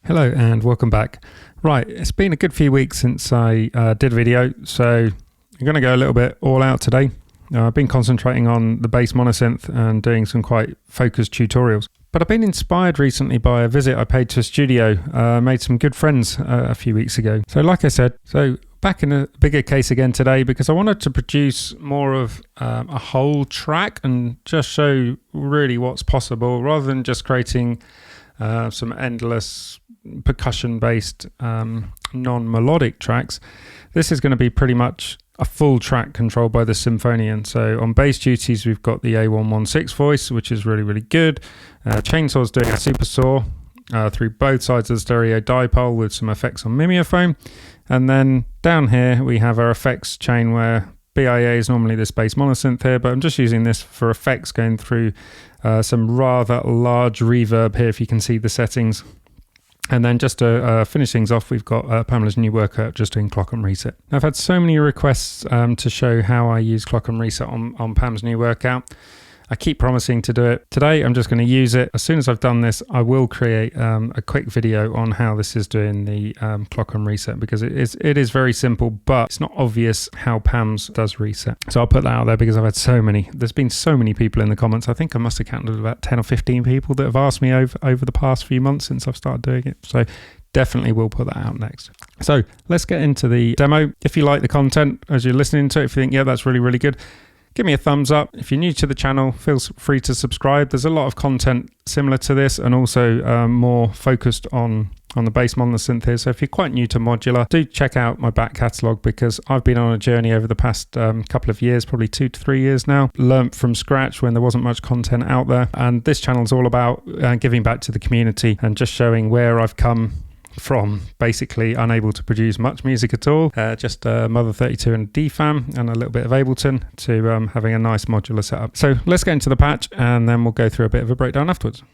Hello and welcome back. Right, it's been a good few weeks since I did a video, so I'm going to go a little bit all out today. I've been concentrating on the bass monosynth and doing some quite focused tutorials. But I've been inspired recently by a visit I paid to a studio, made some good friends a few weeks ago. So like I said, back in a bigger case again today because I wanted to produce more of a whole track and just show really what's possible rather than just creating some endless percussion-based non-melodic tracks. This is going to be pretty much a full track controlled by the Sinfonion. So on bass duties, we've got the A-111-6 voice, which is really, really good. Chainsaw's doing a super saw through both sides of the stereo dipole with some effects on Mimeophon. And then down here, we have our effects chain where BIA is normally this bass monosynth here, but I'm just using this for effects going through some rather large reverb here, if you can see the settings. And then just to finish things off, we've got PAMS New Workout just doing clock and reset. I've had so many requests to show how I use clock and reset on PAMS New Workout. I keep promising to do it. Today, I'm just going to use it. As soon as I've done this, I will create a quick video on how this is doing the clock and reset because it is very simple, but it's not obvious how PAMS does reset. So I'll put that out there because I've had there's been so many people in the comments. I think I must have counted about 10 or 15 people that have asked me over the past few months since I've started doing it. So definitely will put that out next. So let's get into the demo. If you like the content as you're listening to it, if you think, yeah, that's really, really good, give me a thumbs up. If you're new to the channel, feel free to subscribe. There's a lot of content similar to this and also more focused on the bass monosynth here. So if you're quite new to Modular, do check out my back catalogue because I've been on a journey over the past couple of years, probably 2 to 3 years now. Learned from scratch when there wasn't much content out there. And this channel is all about giving back to the community and just showing where I've come from basically unable to produce much music at all, just a Mother 32 and a DFAM and a little bit of Ableton to having a nice modular setup. So let's get into the patch and then we'll go through a bit of a breakdown afterwards.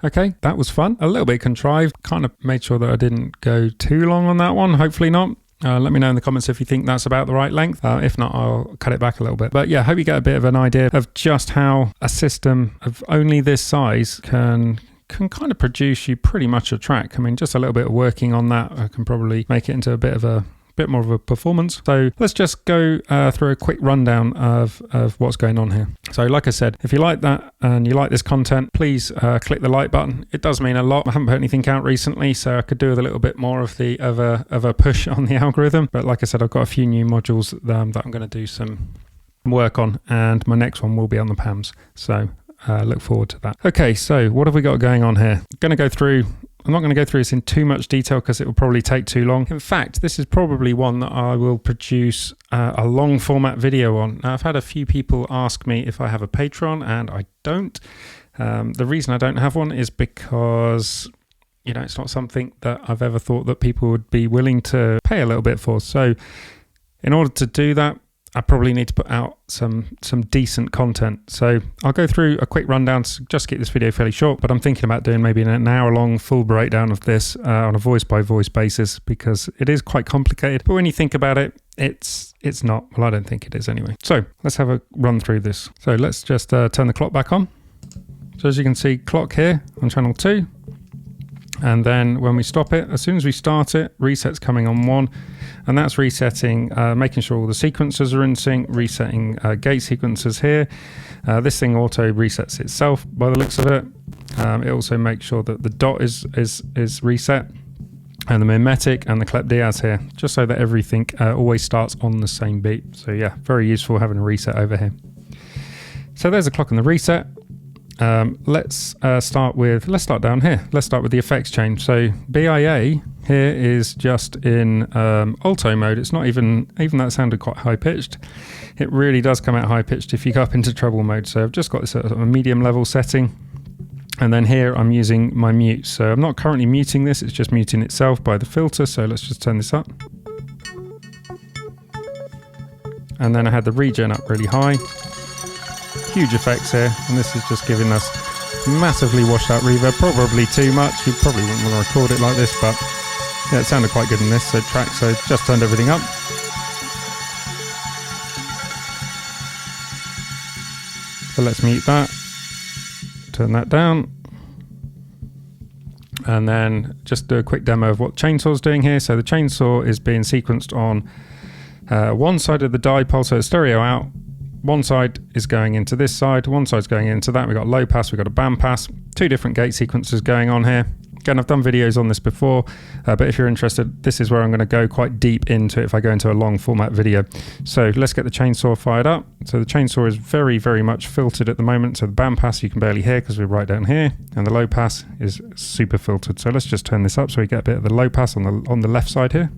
Okay, that was fun. A little bit contrived. Kind of made sure that I didn't go too long on that one. Hopefully not. Let me know in the comments if you think that's about the right length. If not, I'll cut it back a little bit. But yeah, hope you get a bit of an idea of just how a system of only this size can kind of produce you pretty much a track. I mean, just a little bit of working on that, I can probably make it into a bit more of a performance. So let's just go through a quick rundown of what's going on here. So like I said, if you like that and you like this content, please click the like button. It does mean a lot. I haven't put anything out recently, so I could do with a little bit more of a push on the algorithm. But like I said, I've got a few new modules that I'm going to do some work on, and my next one will be on the PAMS. So look forward to that. Okay, so what have we got going on here? I'm not going to go through this in too much detail because it will probably take too long. In fact, this is probably one that I will produce a long format video on. Now, I've had a few people ask me if I have a Patreon, and I don't. The reason I don't have one is because, you know, it's not something that I've ever thought that people would be willing to pay a little bit for. So in order to do that, I probably need to put out some decent content. So I'll go through a quick rundown to just keep this video fairly short, but I'm thinking about doing maybe an hour-long full breakdown of this on a voice-by-voice basis, because it is quite complicated. But when you think about it, it's not. Well, I don't think it is anyway. So let's have a run through this. So let's just turn the clock back on. So as you can see, clock here on channel 2. And then when we stop it, as soon as we start it, reset's coming on 1. And that's resetting, making sure all the sequencers are in sync, resetting gate sequencers here. This thing auto resets itself by the looks of it. It also makes sure that the dot is reset, and the mimetic and the Clep Diaz here, just so that everything always starts on the same beat. So yeah, very useful having a reset over here. So there's a clock on the reset. Let's start down here. Let's start with the effects change. So BIA here is just in alto mode. It's not even that sounded quite high pitched. It really does come out high pitched if you go up into treble mode. So I've just got this at a medium level setting. And then here I'm using my mute. So I'm not currently muting this, it's just muting itself by the filter. So let's just turn this up. And then I had the regen up really high. Huge effects here, and this is just giving us massively washed out reverb, probably too much. You probably wouldn't want to record it like this, but yeah, it sounded quite good in this track, so just turned everything up. So let's mute that, turn that down, and then just do a quick demo of what chainsaw's doing here. So the chainsaw is being sequenced on one side of the dipole, so it's stereo out. One side is going into this side, one side's going into that. We've got low pass, we've got a band pass, 2 different gate sequences going on here. Again, I've done videos on this before, but if you're interested, this is where I'm going to go quite deep into it if I go into a long format video. So let's get the chainsaw fired up. So the chainsaw is very, very much filtered at the moment. So the band pass you can barely hear because we're right down here, and the low pass is super filtered. So let's just turn this up so we get a bit of the low pass on the left side here.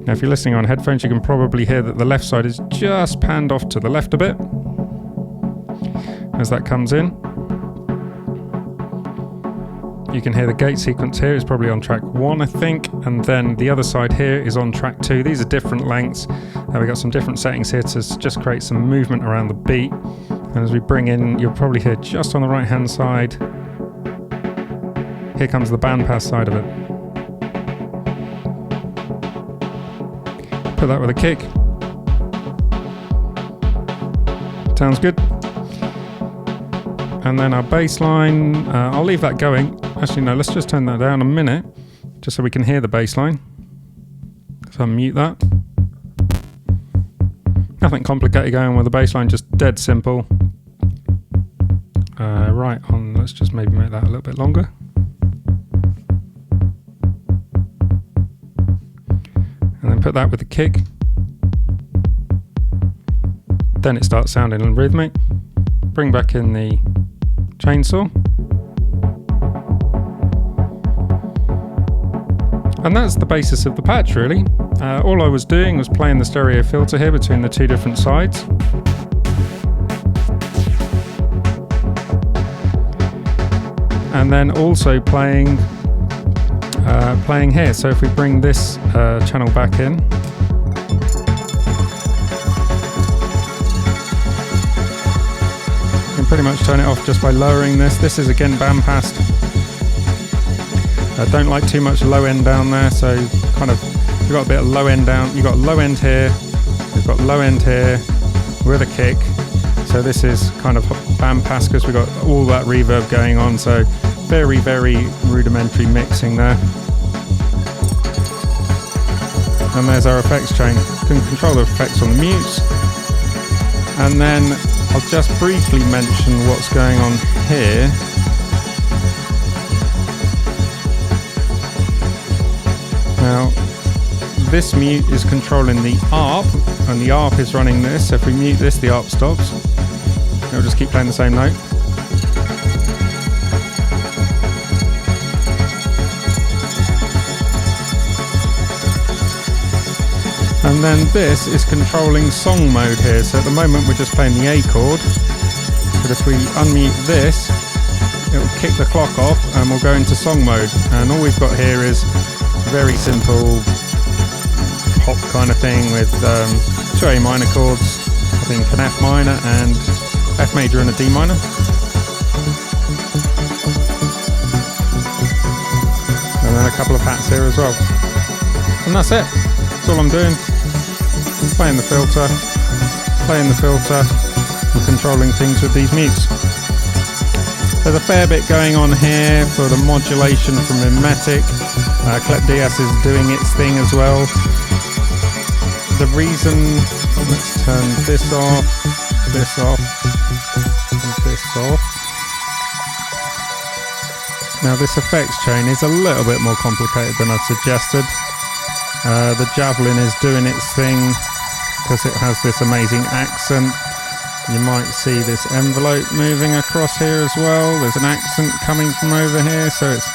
Now, if you're listening on headphones, you can probably hear that the left side is just panned off to the left a bit as that comes in. You can hear the gate sequence here is probably on track 1, I think, and then the other side here is on track 2. These are different lengths. We've got some different settings here to just create some movement around the beat. And as we bring in, you'll probably hear just on the right-hand side, here comes the band pass side of it. Put that with a kick. Sounds good. And then our bass line, I'll leave that going. Actually, no, let's just turn that down a minute, just so we can hear the bass line. So I'll mute that. Nothing complicated going on with the bass line, just dead simple. Right on, let's just maybe make that a little bit longer. And then put that with the kick. Then it starts sounding rhythmic. Bring back in the chainsaw. And that's the basis of the patch, really. All I was doing was playing the stereo filter here between the 2 different sides. And then also playing here. So if we bring this channel back in, can pretty much turn it off just by lowering this. This is again bandpassed. I don't like too much low end down there, so kind of you've got a bit of low end down. You've got low end here, you've got low end here with a kick. So this is kind of bandpassed because we've got all that reverb going on. So very, very rudimentary mixing there. And there's our effects chain. You can control the effects on the mutes. And then I'll just briefly mention what's going on here. Now, this mute is controlling the ARP, and the ARP is running this. So if we mute this, the ARP stops. It'll just keep playing the same note. And then this is controlling song mode here. So at the moment we're just playing the A chord. But if we unmute this, it will kick the clock off and we'll go into song mode. And all we've got here is very simple pop kind of thing with two A minor chords, I think an F minor and F major and a D minor. And then a couple of hats here as well. And that's it. That's all I'm doing. Playing the filter, and controlling things with these mutes. There's a fair bit going on here for the modulation from Mimetic. Clep Diaz is doing its thing as well. The reason, let's turn this off, and this off. Now this effects chain is a little bit more complicated than I've suggested. The Javelin is doing its thing because it has this amazing accent. You might see this envelope moving across here as well. There's an accent coming from over here, so it's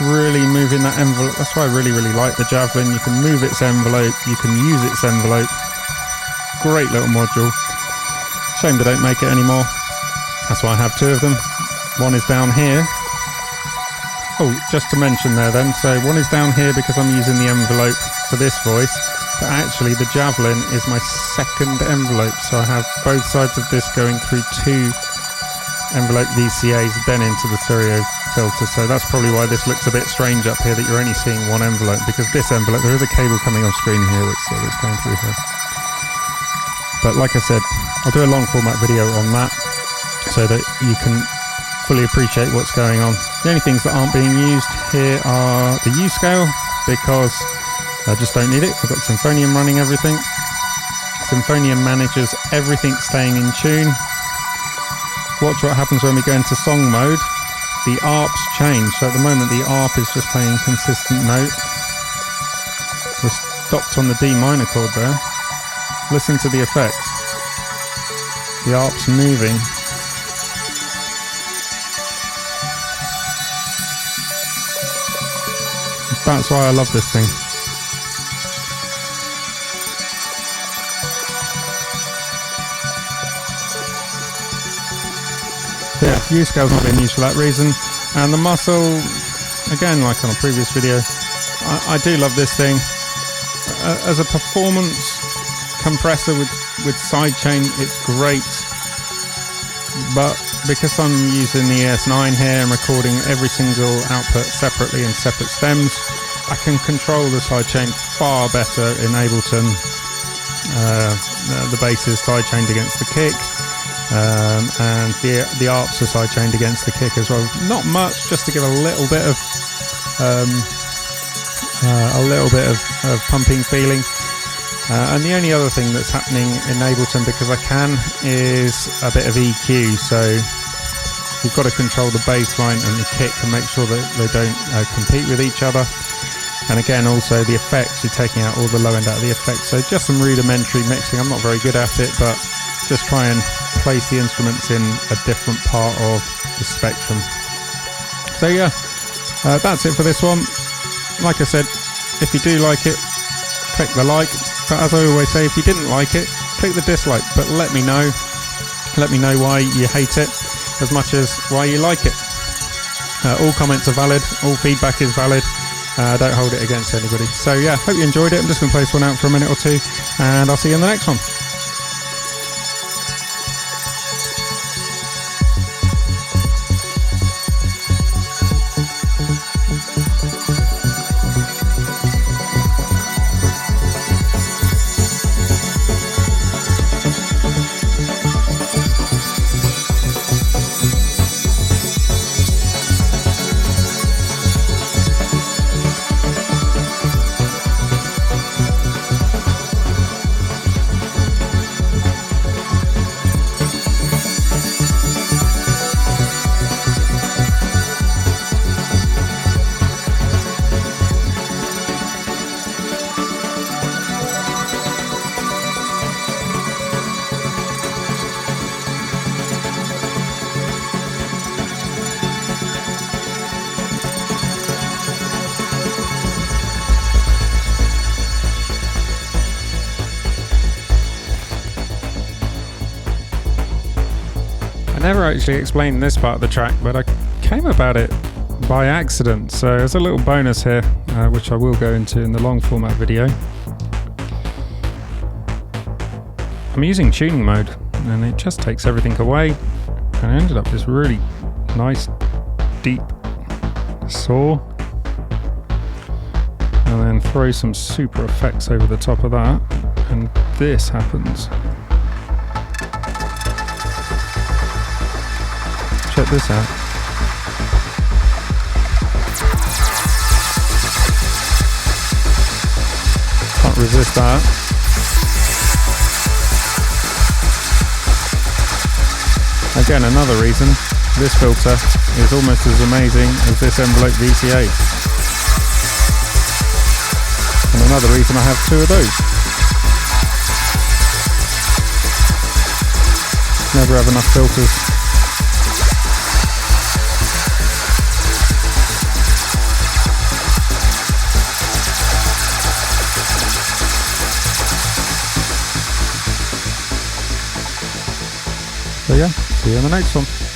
really moving that envelope. That's why I really, really like the Javelin. You can move its envelope, you can use its envelope. Great little module. Shame they don't make it anymore. That's why I have two of them. One is down here. Oh, just to mention there then, so one is down here because I'm using the envelope for this voice, but actually the Javelin is my second envelope, so I have both sides of this going through two envelope VCAs, then into the stereo filter, so that's probably why this looks a bit strange up here that you're only seeing one envelope, because this envelope, there is a cable coming off screen here that's going through here. But like I said, I'll do a long format video on that so that you can fully appreciate what's going on. The only things that aren't being used here are the U scale, because I just don't need it. I've got Sinfonion running everything. Sinfonion manages everything staying in tune. Watch what happens when we go into song mode. The ARPs change, so at the moment the ARP is just playing consistent note. We're stopped on the D minor chord there. Listen to the effects. The ARP's moving. That's why I love this thing. Yeah, U-scale's not being used for that reason. And the muscle, again, like on a previous video, I do love this thing. As a performance compressor with sidechain, it's great. But because I'm using the ES9 here and recording every single output separately in separate stems, I can control the sidechain far better in Ableton. The bass is sidechained against the kick, and the ARPs are sidechained against the kick as well. Not much, just to give a little bit of pumping feeling. And the only other thing that's happening in Ableton, because I can, is a bit of EQ. So you've got to control the bass line and the kick and make sure that they don't compete with each other. And again, also the effects, you're taking out all the low end out of the effects. So just some rudimentary mixing. I'm not very good at it, but just try and place the instruments in a different part of the spectrum. So yeah, that's it for this one. Like I said, if you do like it, click the like. But as I always say, if you didn't like it, click the dislike. But let me know. Let me know why you hate it as much as why you like it. All comments are valid. All feedback is valid. Don't hold it against anybody. So yeah, hope you enjoyed it. I'm just going to play this one out for a minute or two, and I'll see you in the next one. I never actually explained this part of the track, but I came about it by accident, so there's a little bonus here, which I will go into in the long format video. I'm using tuning mode, and it just takes everything away, and I ended up this really nice, deep saw, and then throw some super effects over the top of that, and this happens. Check this out. Can't resist that. Again, another reason this filter is almost as amazing as this envelope VCA. And another reason I have two of those. Never have enough filters. So yeah, see you on the next one.